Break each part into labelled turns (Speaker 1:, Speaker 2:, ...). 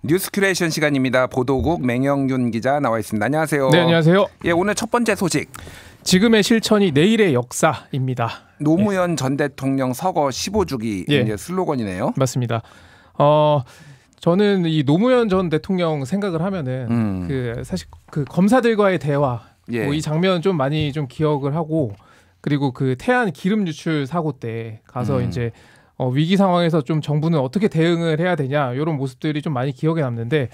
Speaker 1: 뉴스 큐레이션 시간입니다. 보도국 맹영균 기자 나와 있습니다. 안녕하세요.
Speaker 2: 네, 안녕하세요.
Speaker 1: 예, 오늘 첫 번째 소식.
Speaker 2: 지금의 실천이 내일의 역사입니다.
Speaker 1: 노무현 전 대통령 서거 15주기 이제 슬로건이네요.
Speaker 2: 맞습니다. 저는 이 노무현 전 대통령 생각을 하면은 사실 그 검사들과의 대화 이 장면 좀 많이 좀 기억을 하고, 그리고 그 태안 기름 유출 사고 때 가서 이제 위기 상황에서 좀 정부는 어떻게 대응을 해야 되냐 이런 모습들이 좀 많이 기억에 남는데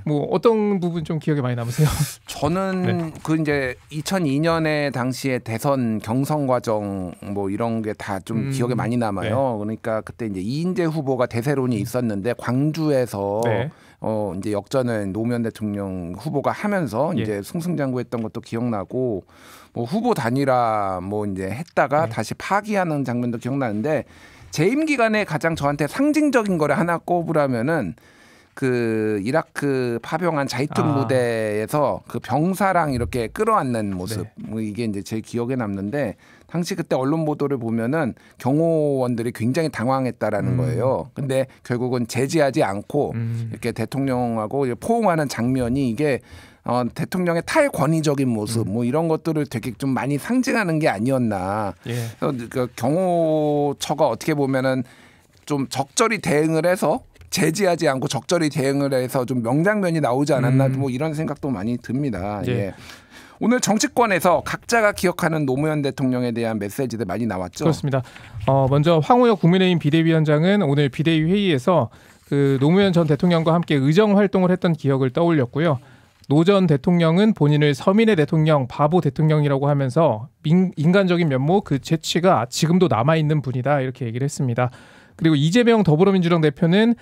Speaker 2: 뭐 어떤 부분 좀 기억에 많이 남으세요?
Speaker 1: 저는 그 이제 2002년에 당시에 대선 경선 과정 뭐 이런 게 다 좀 기억에 많이 남아요. 그러니까 그때 이제 이인재 후보가 대세론이 있었는데 광주에서 이제 역전을 노무현 대통령 후보가 하면서 이제 승승장구했던 것도 기억나고, 뭐 후보 단일화 뭐 이제 했다가 다시 파기하는 장면도 기억나는데, 재임 기간에 가장 저한테 상징적인 거를 하나 꼽으라면은 그 이라크 파병한 자이툰 무대에서 그 병사랑 이렇게 끌어안는 모습, 뭐 이게 이제 제 기억에 남는데, 당시 그때 언론 보도를 보면은 경호원들이 굉장히 당황했다라는 거예요. 근데 결국은 제지하지 않고 이렇게 대통령하고 포옹하는 장면이 이게 대통령의 탈권위적인 모습 뭐 이런 것들을 되게 좀 많이 상징하는 게 아니었나. 그래서 그 경호처가 어떻게 보면은 좀 적절히 대응을 해서 제지하지 않고 적절히 대응을 해서 좀 명장면이 나오지 않았나 뭐 이런 생각도 많이 듭니다. 오늘 정치권에서 각자가 기억하는 노무현 대통령에 대한 메시지들 많이 나왔죠.
Speaker 2: 그렇습니다. 먼저 황우여 국민의힘 비대위원장은 오늘 비대위 회의에서 그 노무현 전 대통령과 함께 의정 활동을 했던 기억을 떠올렸고요. 노 전 대통령은 본인을 서민의 대통령, 바보 대통령이라고 하면서 인간적인 면모, 그 재치가 지금도 남아있는 분이다 이렇게 얘기를 했습니다. 그리고 이재명 더불어민주당 대표는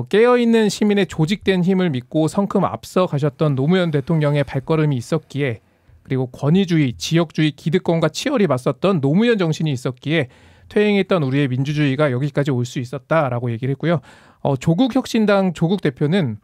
Speaker 2: 깨어있는 시민의 조직된 힘을 믿고 성큼 앞서 가셨던 노무현 대통령의 발걸음이 있었기에, 그리고 권위주의, 지역주의, 기득권과 치열히 맞섰던 노무현 정신이 있었기에 퇴행했던 우리의 민주주의가 여기까지 올 수 있었다라고 얘기를 했고요. 조국혁신당 조국 대표는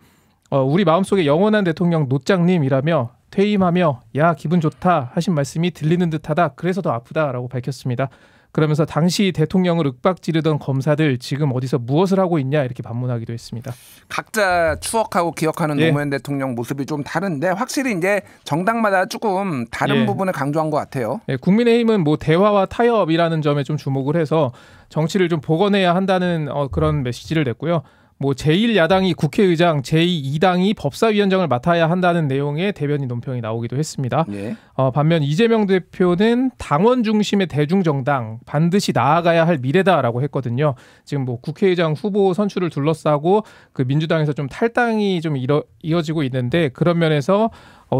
Speaker 2: 우리 마음속에 영원한 대통령 노짱님이라며 퇴임하며 야 기분 좋다 하신 말씀이 들리는 듯하다, 그래서 더 아프다라고 밝혔습니다. 그러면서 당시 대통령을 윽박지르던 검사들 지금 어디서 무엇을 하고 있냐 이렇게 반문하기도 했습니다.
Speaker 1: 각자 추억하고 기억하는 노무현 대통령 모습이 좀 다른데, 확실히 이제 정당마다 조금 다른 부분을 강조한 것 같아요.
Speaker 2: 국민의힘은 뭐 대화와 타협이라는 점에 좀 주목을 해서 정치를 좀 복원해야 한다는 그런 메시지를 냈고요. 뭐 제1야당이 국회의장, 제2당이 법사위원장을 맡아야 한다는 내용의 대변인 논평이 나오기도 했습니다. 반면 이재명 대표는 당원 중심의 대중정당, 반드시 나아가야 할 미래다라고 했거든요. 지금 뭐 국회의장 후보 선출을 둘러싸고 그 민주당에서 좀 탈당이 좀 이어지고 있는데, 그런 면에서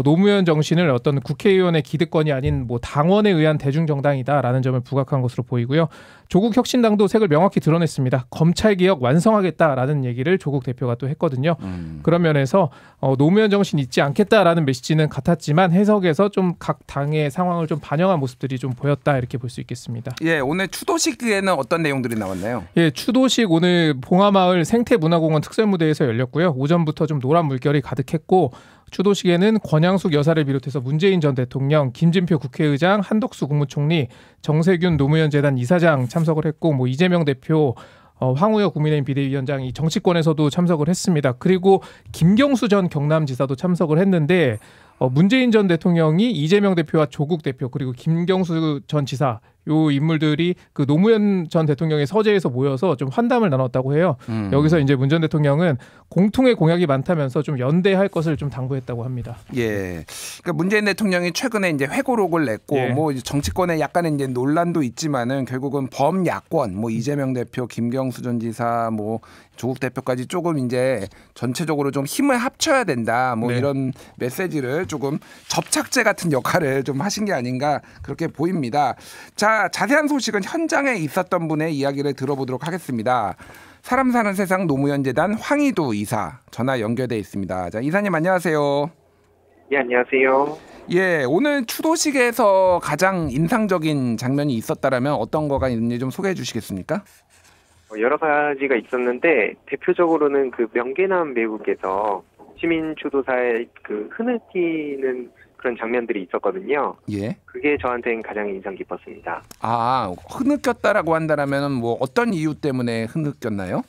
Speaker 2: 노무현 정신을 어떤 국회의원의 기득권이 아닌 뭐 당원에 의한 대중정당이다라는 점을 부각한 것으로 보이고요. 조국 혁신당도 색을 명확히 드러냈습니다. 검찰개혁 완성하겠다라는 얘기를 조국 대표가 또 했거든요. 그런 면에서 노무현 정신 잊지 않겠다라는 메시지는 같았지만 해석에서 좀 각 당의 상황을 좀 반영한 모습들이 좀 보였다 이렇게 볼 수 있겠습니다.
Speaker 1: 오늘 추도식에는 어떤 내용들이 나왔나요?
Speaker 2: 추도식 오늘 봉화마을 생태문화공원 특설무대에서 열렸고요. 오전부터 좀 노란 물결이 가득했고, 추도식에는 권양숙 여사를 비롯해서 문재인 전 대통령, 김진표 국회의장, 한덕수 국무총리, 정세균 노무현 재단 이사장 참석을 했고, 뭐 이재명 대표, 황우여 국민의힘 비대위원장, 이 정치권에서도 참석을 했습니다. 그리고 김경수 전 경남지사도 참석을 했는데, 문재인 전 대통령이 이재명 대표와 조국 대표 그리고 김경수 전 지사 요 인물들이 그 노무현 전 대통령의 서재에서 모여서 좀 환담을 나눴다고 해요. 여기서 이제 문 전 대통령은 공통의 공약이 많다면서 좀 연대할 것을 좀 당부했다고 합니다.
Speaker 1: 그러니까 문재인 대통령이 최근에 이제 회고록을 냈고, 뭐 정치권에 약간의 이제 논란도 있지만은 결국은 범야권, 뭐 이재명 대표, 김경수 전 지사, 뭐 조국 대표까지 조금 이제 전체적으로 좀 힘을 합쳐야 된다, 뭐 이런 메시지를 조금 접착제 같은 역할을 좀 하신 게 아닌가 그렇게 보입니다. 자, 자세한 소식은 현장에 있었던 분의 이야기를 들어보도록 하겠습니다. 사람 사는 세상 노무현 재단 황희도 이사 전화 연결돼 있습니다. 자, 이사님 안녕하세요.
Speaker 3: 안녕하세요.
Speaker 1: 오늘 추도식에서 가장 인상적인 장면이 있었다라면 어떤 거가 있는지 좀 소개해 주시겠습니까?
Speaker 3: 여러 가지가 있었는데, 대표적으로는 그 명계남 매국에서 시민 추도사의 그 흐느끼는 그런 장면들이 있었거든요. 그게 저한테는 가장 인상 깊었습니다.
Speaker 1: 흐느꼈다라고 한다면은 뭐 어떤 이유 때문에 흐느꼈나요?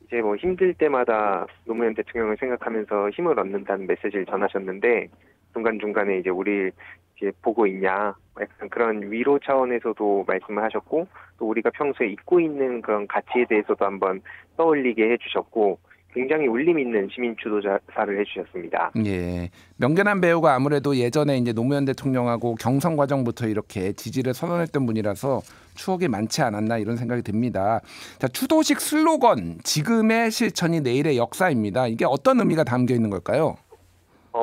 Speaker 3: 이제 뭐 힘들 때마다 노무현 대통령을 생각하면서 힘을 얻는다는 메시지를 전하셨는데 중간중간에 이제 우리 이제 보고 있냐 약간 그런 위로 차원에서도 말씀을 하셨고 또 우리가 평소에 잊고 있는 그런 가치에 대해서도 한번 떠올리게 해주셨고 굉장히 울림 있는 시민 주도사를 해주셨습니다.
Speaker 1: 예, 명계남 배우가 아무래도 예전에 이제 노무현 대통령하고 경선 과정부터 이렇게 지지를 선언했던 분이라서 추억이 많지 않았나 이런 생각이 듭니다. 자, 추도식 슬로건 지금의 실천이 내일의 역사입니다. 이게 어떤 의미가 담겨 있는 걸까요?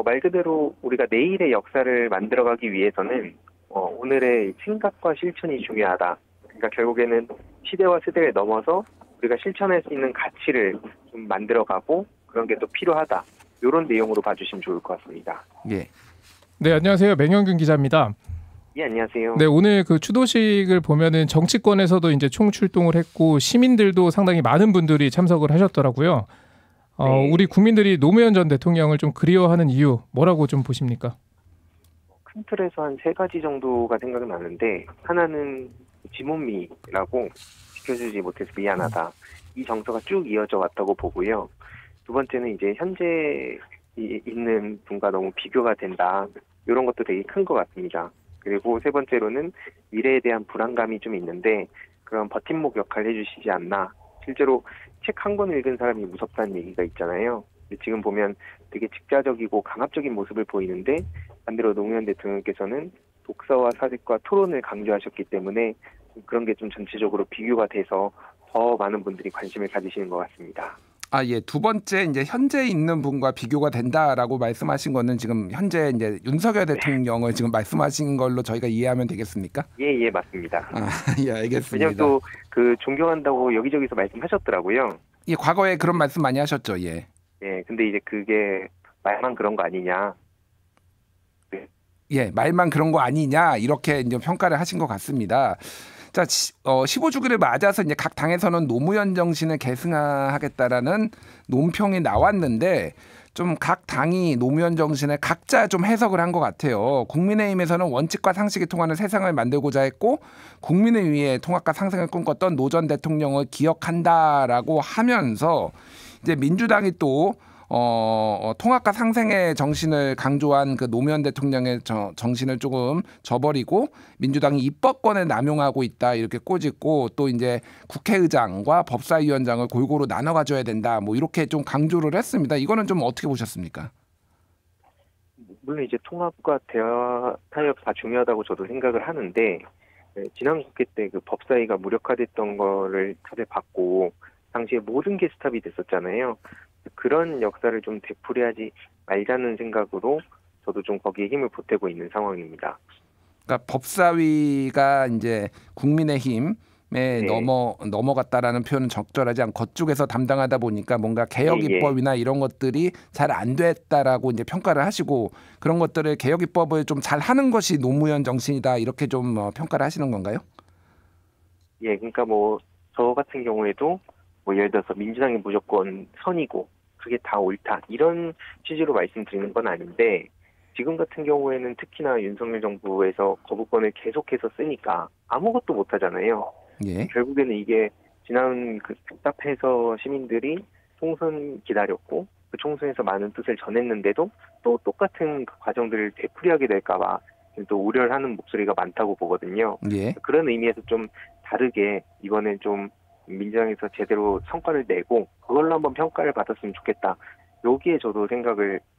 Speaker 3: 말 그대로 우리가 내일의 역사를 만들어가기 위해서는 오늘의 생각과 실천이 중요하다. 그러니까 결국에는 시대와 세대를 넘어서 우리가 실천할 수 있는 가치를 좀 만들어가고 그런 게 또 필요하다. 이런 내용으로 봐주시면 좋을 것 같습니다.
Speaker 2: 예. 네, 안녕하세요. 맹영균 기자입니다.
Speaker 3: 예, 안녕하세요.
Speaker 2: 네, 오늘 그 추도식을 보면은 정치권에서도 이제 총출동을 했고 시민들도 상당히 많은 분들이 참석을 하셨더라고요.
Speaker 3: 네.
Speaker 2: 우리 국민들이 노무현 전 대통령을 좀 그리워하는 이유 뭐라고 좀 보십니까?
Speaker 3: 큰 틀에서 한 3가지 정도가 생각이 나는데 하나는 지몬미라고 지켜주지 못해서 미안하다. 이 정서가 쭉 이어져 왔다고 보고요. 두 번째는 이제 현재 있는 분과 너무 비교가 된다. 이런 것도 되게 큰 것 같습니다. 그리고 세 번째로는 미래에 대한 불안감이 좀 있는데 그런 버팀목 역할을 해주시지 않나. 실제로 책 한 권 읽은 사람이 무섭다는 얘기가 있잖아요. 지금 보면 되게 직자적이고 강압적인 모습을 보이는데 반대로 노무현 대통령께서는 독서와 사색과 토론을 강조하셨기 때문에 그런 게 좀 전체적으로 비교가 돼서 더 많은 분들이 관심을 가지시는 것 같습니다.
Speaker 1: 아, 예. 두 번째 이제 현재 있는 분과 비교가 된다라고 말씀하신 거는 지금 현재 이제 윤석열 대통령을 지금 말씀하신 걸로 저희가 이해하면 되겠습니까?
Speaker 3: 예, 맞습니다.
Speaker 1: 아, 예, 알겠습니다.
Speaker 3: 왜냐면 또 그 존경한다고 여기저기서 말씀하셨더라고요.
Speaker 1: 예, 과거에 그런 말씀 많이 하셨죠, 예.
Speaker 3: 예, 근데 이제 그게 말만 그런 거 아니냐. 네.
Speaker 1: 예, 말만 그런 거 아니냐 이렇게 이제 평가를 하신 것 같습니다. 자, 15주기를 맞아서 이제 각 당에서는 노무현 정신을 계승하겠다라는 논평이 나왔는데 좀 각 당이 노무현 정신을 각자 좀 해석을 한 것 같아요. 국민의힘에서는 원칙과 상식이 통하는 세상을 만들고자 했고 국민을 위해 통합과 상생을 꿈꿨던 노 전 대통령을 기억한다라고 하면서 이제 민주당이 또 통합과 상생의 정신을 강조한 그 노무현 대통령의 정신을 조금 저버리고 민주당이 입법권을 남용하고 있다 이렇게 꼬집고 또 이제 국회의장과 법사위원장을 골고루 나눠 가져야 된다 뭐 이렇게 좀 강조를 했습니다. 이거는 좀 어떻게 보셨습니까?
Speaker 3: 물론 이제 통합과 대화 타협 다 중요하다고 저도 생각을 하는데 지난 국회 때 그 법사위가 무력화됐던 거를 차별받고 당시에 모든 게 스탑이 됐었잖아요. 그런 역사를 좀 되풀이하지 말자는 생각으로 저도 좀 거기에 힘을 보태고 있는 상황입니다.
Speaker 1: 그러니까 법사위가 이제 국민의힘에
Speaker 3: 네.
Speaker 1: 넘어갔다라는 표현은 적절하지 않고 그쪽에서 담당하다 보니까 뭔가 개혁 입법이나 이런 것들이 잘 안 됐다라고 이제 평가를 하시고 그런 것들을 개혁 입법을 좀 잘 하는 것이 노무현 정신이다 이렇게 좀 평가를 하시는 건가요?
Speaker 3: 예, 그러니까 뭐 저 같은 경우에도 뭐 예를 들어서 민주당이 무조건 선이고 그게 다 옳다 이런 취지로 말씀드리는 건 아닌데 지금 같은 경우에는 특히나 윤석열 정부에서 거부권을 계속해서 쓰니까 아무것도 못 하잖아요.
Speaker 1: 예.
Speaker 3: 결국에는 이게 지난 그 답답해서 시민들이 총선 기다렸고 그 총선에서 많은 뜻을 전했는데도 또 똑같은 그 과정들을 되풀이하게 될까 봐 또 우려를 하는 목소리가 많다고 보거든요.
Speaker 1: 예.
Speaker 3: 그런 의미에서 좀 다르게 이번엔 좀 민주당에서 제대로 성과를 내고 그걸로 한번 평가를 받았으면 좋겠다. 여기에 저도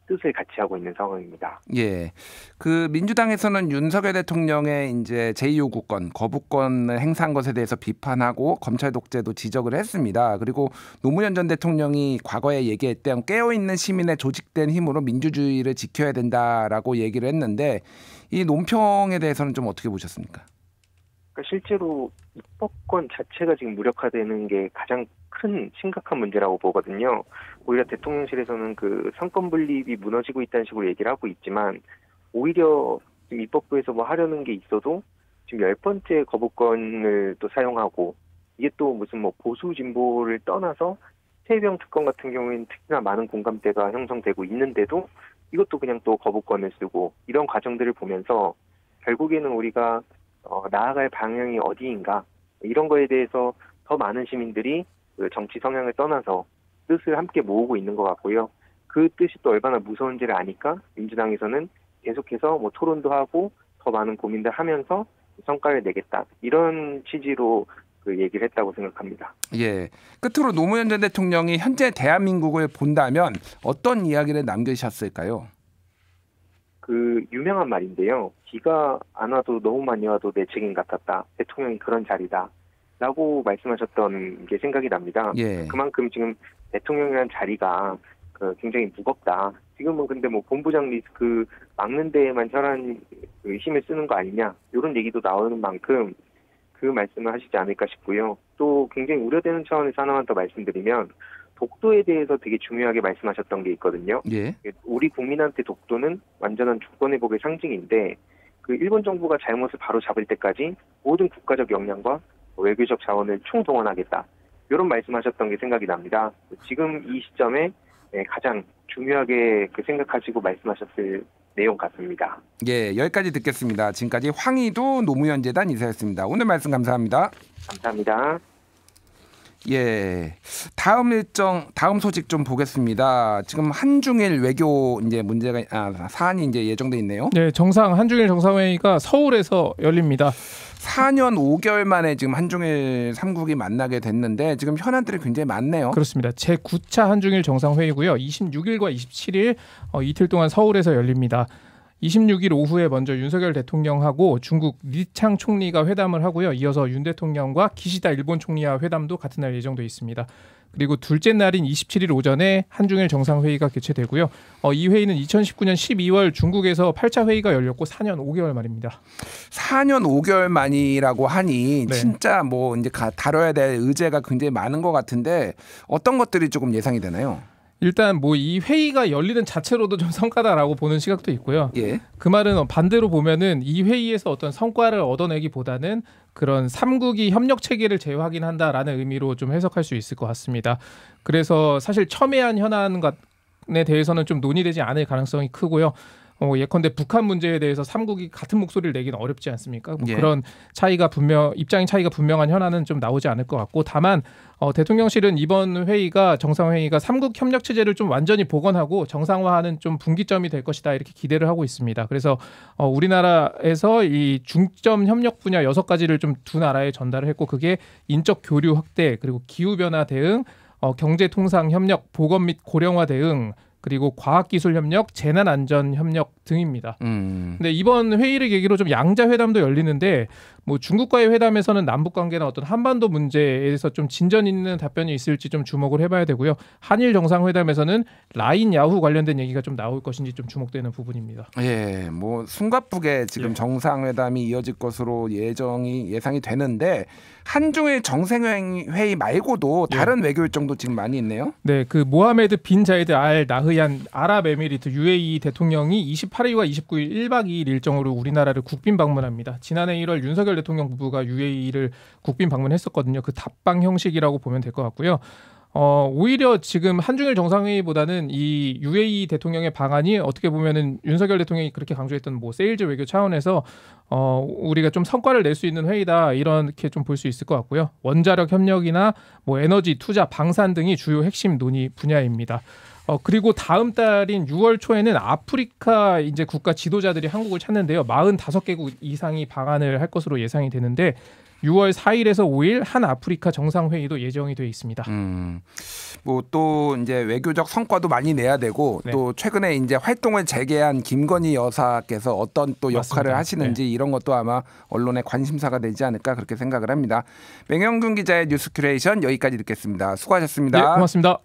Speaker 3: 뜻을 같이 하고 있는 상황입니다.
Speaker 1: 예. 그 민주당에서는 윤석열 대통령의 이제 제2요구권, 거부권을 행사한 것에 대해서 비판하고 검찰 독재도 지적을 했습니다. 그리고 노무현 전 대통령이 과거에 얘기했던 깨어있는 시민의 조직된 힘으로 민주주의를 지켜야 된다라고 얘기를 했는데 이 논평에 대해서는 좀 어떻게 보셨습니까?
Speaker 3: 그러니까 실제로 입법권 자체가 지금 무력화되는 게 가장 큰 심각한 문제라고 보거든요. 오히려 대통령실에서는 그 상권 분립이 무너지고 있다는 식으로 얘기를 하고 있지만 오히려 지금 입법부에서 뭐 하려는 게 있어도 지금 10번째 거부권을 또 사용하고 이게 또 무슨 뭐 보수 진보를 떠나서 최혜병 특검 같은 경우에는 특히나 많은 공감대가 형성되고 있는데도 이것도 그냥 또 거부권을 쓰고 이런 과정들을 보면서 결국에는 우리가 나아갈 방향이 어디인가 이런 거에 대해서 더 많은 시민들이 그 정치 성향을 떠나서 뜻을 함께 모으고 있는 것 같고요. 그 뜻이 또 얼마나 무서운지를 아니까 민주당에서는 계속해서 뭐 토론도 하고 더 많은 고민들 하면서 성과를 내겠다. 이런 취지로 그 얘기를 했다고 생각합니다.
Speaker 1: 예. 끝으로 노무현 전 대통령이 현재 대한민국을 본다면 어떤 이야기를 남기셨을까요?
Speaker 3: 그 유명한 말인데요. 비가 안 와도 너무 많이 와도 내 책임 같았다. 대통령이 그런 자리다. 라고 말씀하셨던 게 생각이 납니다.
Speaker 1: 예.
Speaker 3: 그만큼 지금 대통령이라는 자리가 굉장히 무겁다. 지금은 근데 뭐 본부장 리스크 막는 데에만 혈안 힘을 쓰는 거 아니냐. 이런 얘기도 나오는 만큼 그 말씀을 하시지 않을까 싶고요. 또 굉장히 우려되는 차원에서 하나만 더 말씀드리면 독도에 대해서 되게 중요하게 말씀하셨던 게 있거든요.
Speaker 1: 예.
Speaker 3: 우리 국민한테 독도는 완전한 주권회복의 상징인데 그 일본 정부가 잘못을 바로 잡을 때까지 모든 국가적 역량과 외교적 자원을 총동원하겠다. 이런 말씀하셨던 게 생각이 납니다. 지금 이 시점에 가장 중요하게 생각하시고 말씀하셨을 내용 같습니다.
Speaker 1: 예, 여기까지 듣겠습니다. 지금까지 황희도 노무현 재단 이사였습니다. 오늘 말씀 감사합니다.
Speaker 3: 감사합니다.
Speaker 1: 예, 다음 소식 좀 보겠습니다. 지금 한중일 외교 이제 문제가 사안이 이제 예정돼 있네요.
Speaker 2: 네, 한중일 정상회의가 서울에서 열립니다.
Speaker 1: 4년 5개월 만에 지금 한중일 3국이 만나게 됐는데 지금 현안들이 굉장히 많네요.
Speaker 2: 그렇습니다. 제9차 한중일 정상회의고요. 26일과 27일 이틀 동안 서울에서 열립니다. 26일 오후에 먼저 윤석열 대통령하고 중국 리창 총리가 회담을 하고요. 이어서 윤 대통령과 기시다 일본 총리와 회담도 같은 날 예정돼 있습니다. 그리고 둘째 날인 27일 오전에 한중일 정상회의가 개최되고요. 이 회의는 2019년 12월 중국에서 8차 회의가 열렸고 4년 5개월 만입니다.
Speaker 1: 4년 5개월 만이라고 하니
Speaker 2: 네.
Speaker 1: 진짜 뭐 이제 다뤄야 될 의제가 굉장히 많은 것 같은데 어떤 것들이 조금 예상이 되나요?
Speaker 2: 일단 뭐 이 회의가 열리는 자체로도 좀 성과다라고 보는 시각도 있고요.
Speaker 1: 예.
Speaker 2: 그 말은 반대로 보면은 이 회의에서 어떤 성과를 얻어내기보다는 그런 3국이 협력 체계를 재확인한다라는 의미로 좀 해석할 수 있을 것 같습니다. 그래서 사실 첨예한 현안에 대해서는 좀 논의되지 않을 가능성이 크고요. 예컨대 북한 문제에 대해서 3국이 같은 목소리를 내기는 어렵지 않습니까?
Speaker 1: 예.
Speaker 2: 그런 입장의 차이가 분명한 현안은 좀 나오지 않을 것 같고, 다만 대통령실은 이번 회의가 정상회의가 3국 협력 체제를 좀 완전히 복원하고 정상화하는 좀 분기점이 될 것이다 이렇게 기대를 하고 있습니다. 그래서 우리나라에서 이 중점 협력 분야 6가지를 좀 두 나라에 전달을 했고, 그게 인적 교류 확대, 그리고 기후 변화 대응, 경제 통상 협력, 보건 및 고령화 대응, 그리고 과학기술 협력, 재난안전 협력 등입니다. 근데 이번 회의를 계기로 좀 양자 회담도 열리는데 뭐 중국과의 회담에서는 남북 관계나 어떤 한반도 문제에서 좀 진전 있는 답변이 있을지 좀 주목을 해봐야 되고요. 한일 정상회담에서는 라인 야후 관련된 얘기가 좀 나올 것인지 좀 주목되는 부분입니다.
Speaker 1: 예, 뭐 숨가쁘게 지금 정상회담이 이어질 것으로 예상이 되는데 한중일 정상회의 말고도 다른 외교 일정도 지금 많이 있네요.
Speaker 2: 네, 그 모하메드 빈 자이드 알 나흐얀 아랍에미리트 UAE 대통령이 28일과 29일 1박 2일 일정으로 우리나라를 국빈 방문합니다. 지난해 1월 윤석열 대통령 부부가 UAE를 국빈 방문했었거든요. 그 답방 형식이라고 보면 될 것 같고요. 오히려 지금 한중일 정상회의보다는 이 UAE 대통령의 방안이 어떻게 보면은 윤석열 대통령이 그렇게 강조했던 뭐 세일즈 외교 차원에서 우리가 좀 성과를 낼 수 있는 회의다 이렇게 좀 볼 수 있을 것 같고요. 원자력 협력이나 뭐 에너지 투자, 방산 등이 주요 핵심 논의 분야입니다. 그리고 다음 달인 6월 초에는 아프리카 이제 국가 지도자들이 한국을 찾는데요. 45개국 이상이 방한을 할 것으로 예상이 되는데 6월 4일에서 5일 한 아프리카 정상회의도 예정이 돼 있습니다.
Speaker 1: 뭐 또 이제 외교적 성과도 많이 내야 되고 또 최근에 이제 활동을 재개한 김건희 여사께서 어떤 또 역할을 맞습니다. 하시는지 이런 것도 아마 언론의 관심사가 되지 않을까 그렇게 생각을 합니다. 맹영균 기자의 뉴스 큐레이션 여기까지 듣겠습니다. 수고하셨습니다.
Speaker 2: 네, 고맙습니다.